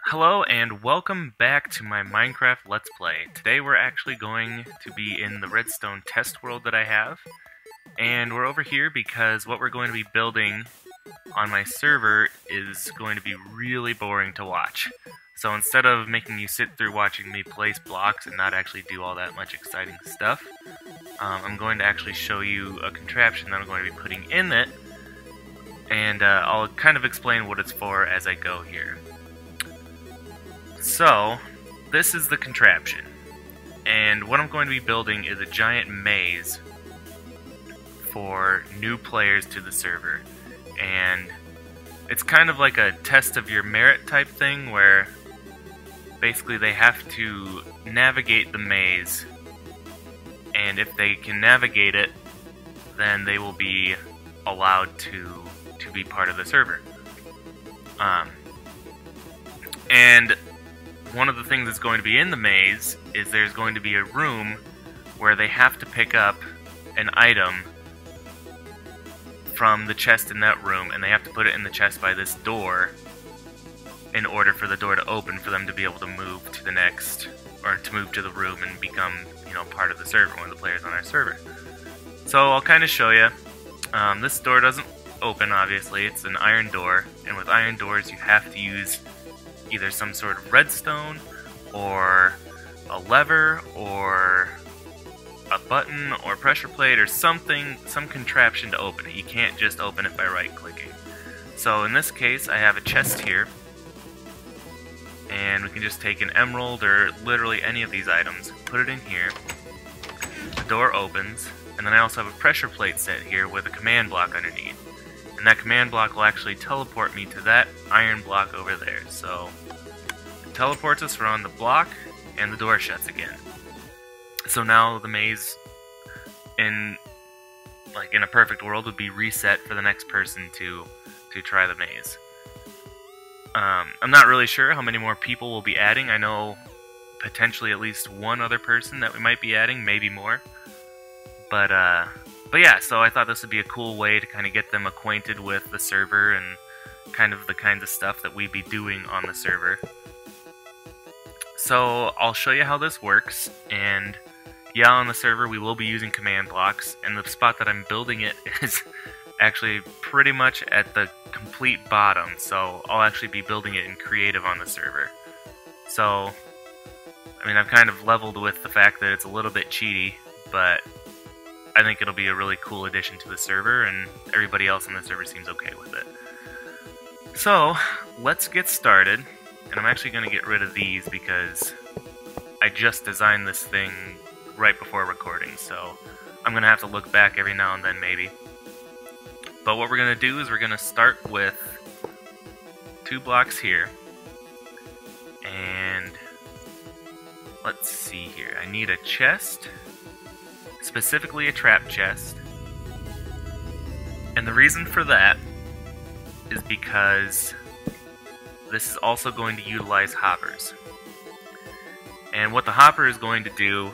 Hello and welcome back to my Minecraft Let's Play. Today we're actually going to be in the redstone test world that I have. And we're over here because what we're going to be building on my server is going to be really boring to watch. So instead of making you sit through watching me place blocks and not actually do all that much exciting stuff, I'm going to actually show you a contraption that I'm going to be putting in it. And I'll kind of explain what it's for as I go here. So, this is the contraption, and what I'm going to be building is a giant maze for new players to the server, and it's kind of like a test of your merit type thing where basically they have to navigate the maze, and if they can navigate it, then they will be allowed to be part of the server. And one of the things that's going to be in the maze is there's going to be a room where they have to pick up an item from the chest in that room, and they have to put it in the chest by this door in order for the door to open for them to be able to move to the next, or to move to the room and become, part of the server, one of the players on our server. So I'll kind of show you. This door doesn't open, obviously. It's an iron door, and with iron doors you have to use either some sort of redstone, or a lever, or a button, or pressure plate, or something, some contraption to open it. You can't just open it by right-clicking. So in this case, I have a chest here, and we can just take an emerald, or literally any of these items, put it in here, the door opens, and then I also have a pressure plate set here with a command block underneath. And that command block will actually teleport me to that iron block over there. So it teleports us around the block, and the door shuts again. So now the maze, in a perfect world, would be reset for the next person to try the maze. I'm not really sure how many more people we'll be adding. I know potentially at least one other person that we might be adding, maybe more. But yeah, so I thought this would be a cool way to kind of get them acquainted with the server and kind of the kinds of stuff that we'd be doing on the server. So I'll show you how this works, and yeah, on the server we will be using command blocks, and the spot that I'm building it is actually pretty much at the complete bottom, so I'll actually be building it in creative on the server. So, I mean, I've kind of leveled with the fact that it's a little bit cheaty, but I think it'll be a really cool addition to the server, and everybody else on the server seems okay with it. So, let's get started, and I'm actually going to get rid of these because I just designed this thing right before recording, so I'm going to have to look back every now and then maybe. But what we're going to do is we're going to start with 2 blocks here, and let's see here, I need a chest, specifically a trap chest, and the reason for that is because this is also going to utilize hoppers. And what the hopper is going to do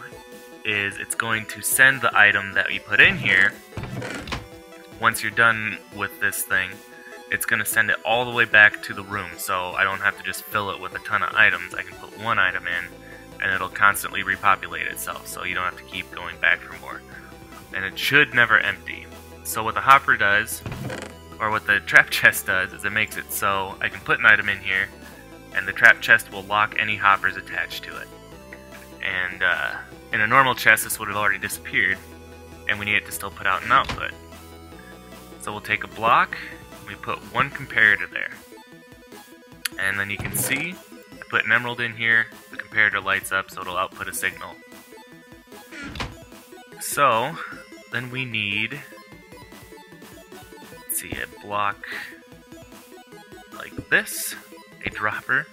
is it's going to send the item that we put in here. Once you're done with this thing, it's going to send it all the way back to the room, so I don't have to just fill it with a ton of items. I can put one item in, and it'll constantly repopulate itself, so you don't have to keep going back for more. And it should never empty. So what the hopper does, or what the trap chest does, is it makes it so I can put an item in here, and the trap chest will lock any hoppers attached to it. And in a normal chest, this would have already disappeared, and we need it to still put out an output. So we'll take a block, and we put one comparator there. And then you can see, I put an emerald in here, the comparator lights up so it'll output a signal. So, then we need, let's see, a block like this, a dropper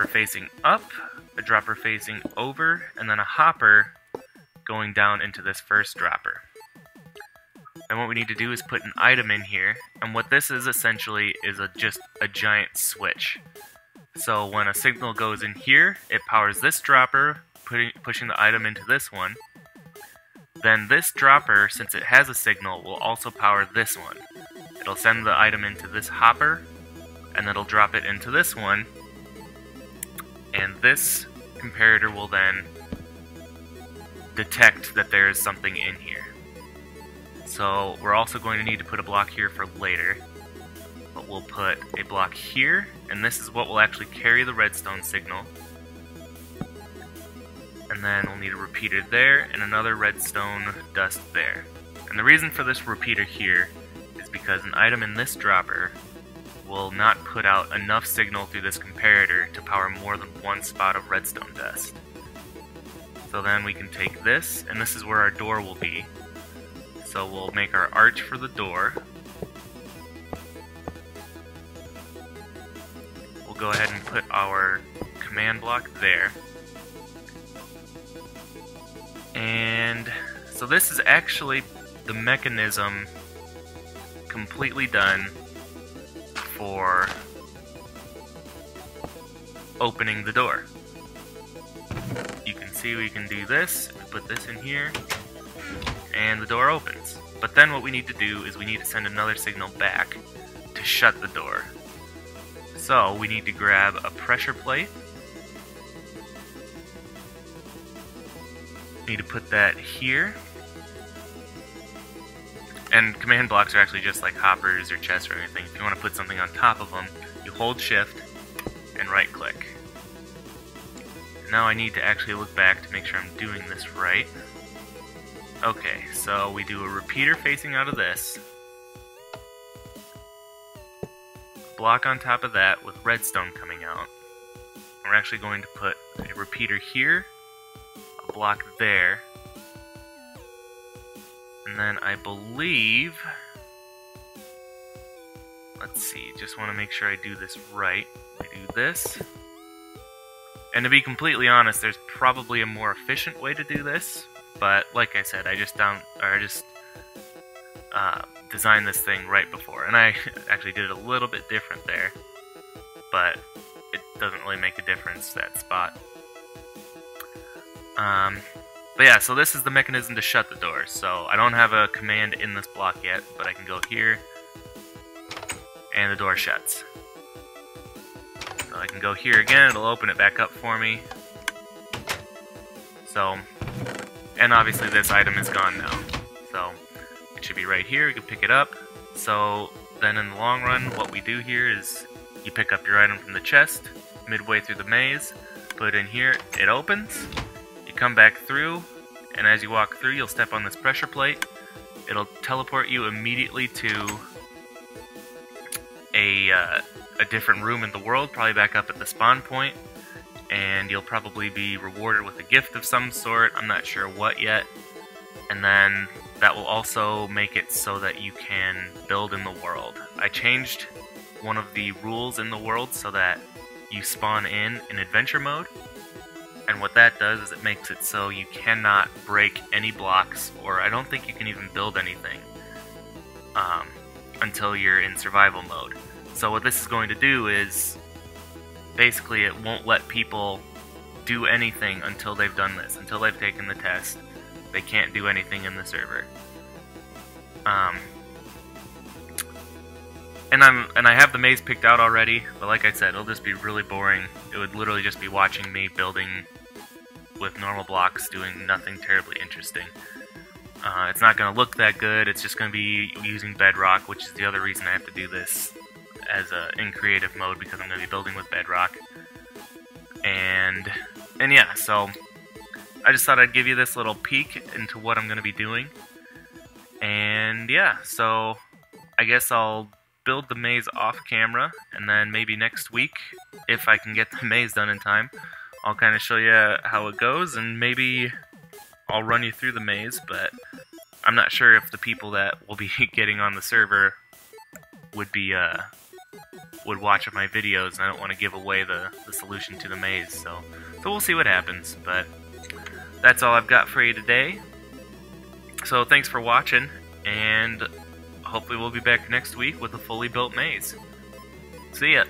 facing up, a dropper facing over, and then a hopper going down into this first dropper. And what we need to do is put an item in here, and what this is essentially is just a giant switch. So when a signal goes in here, it powers this dropper, pushing the item into this one. Then this dropper, since it has a signal, will also power this one. It'll send the item into this hopper, and it'll drop it into this one, and this comparator will then detect that there is something in here. So we're also going to need to put a block here for later, but we'll put a block here, and this is what will actually carry the redstone signal. And then we'll need a repeater there, and another redstone dust there. And the reason for this repeater here is because an item in this dropper will not put out enough signal through this comparator to power more than one spot of redstone dust. So then we can take this, and this is where our door will be. So we'll make our arch for the door. We'll go ahead and put our command block there. And so this is actually the mechanism completely done for opening the door. You can see we can do this, we put this in here, and the door opens. But then what we need to do is we need to send another signal back to shut the door. So we need to grab a pressure plate. Need to put that here. And command blocks are actually just like hoppers or chests or anything. If you want to put something on top of them, you hold shift and right click. Now I need to actually look back to make sure I'm doing this right. Okay, so we do a repeater facing out of this. Block on top of that with redstone coming out. We're actually going to put a repeater here, a block there, and then I believe, let's see, just want to make sure I do this right. I do this. And to be completely honest, there's probably a more efficient way to do this, but like I said, I just designed this thing right before, and I actually did it a little bit different there, but it doesn't really make a difference, that spot. But yeah, so this is the mechanism to shut the door. So I don't have a command in this block yet, but I can go here, and the door shuts. So I can go here again, it'll open it back up for me. So, and obviously this item is gone now. So it should be right here, you can pick it up. So then in the long run, what we do here is you pick up your item from the chest, midway through the maze, put it in here, it opens, you come back through, and as you walk through, you'll step on this pressure plate. It'll teleport you immediately to a different room in the world, probably back up at the spawn point, and you'll probably be rewarded with a gift of some sort, I'm not sure what yet, and then that will also make it so that you can build in the world. I changed one of the rules in the world so that you spawn in adventure mode, and what that does is it makes it so you cannot break any blocks, or I don't think you can even build anything until you're in survival mode. So what this is going to do is, basically it won't let people do anything until they've done this, until they've taken the test. They can't do anything in the server. And I have the maze picked out already, but like I said, it'll just be really boring. It would literally just be watching me building with normal blocks, doing nothing terribly interesting. It's not going to look that good, it's just going to be using bedrock, which is the other reason I have to do this as in creative mode, because I'm going to be building with bedrock. And yeah, so I just thought I'd give you this little peek into what I'm going to be doing. And yeah, so I guess I'll build the maze off camera, and then maybe next week, if I can get the maze done in time, I'll kind of show you how it goes, and maybe I'll run you through the maze, but I'm not sure if the people that will be getting on the server would watch my videos, and I don't want to give away the solution to the maze, so we'll see what happens. But that's all I've got for you today. So thanks for watching, and hopefully we'll be back next week with a fully built maze. See ya!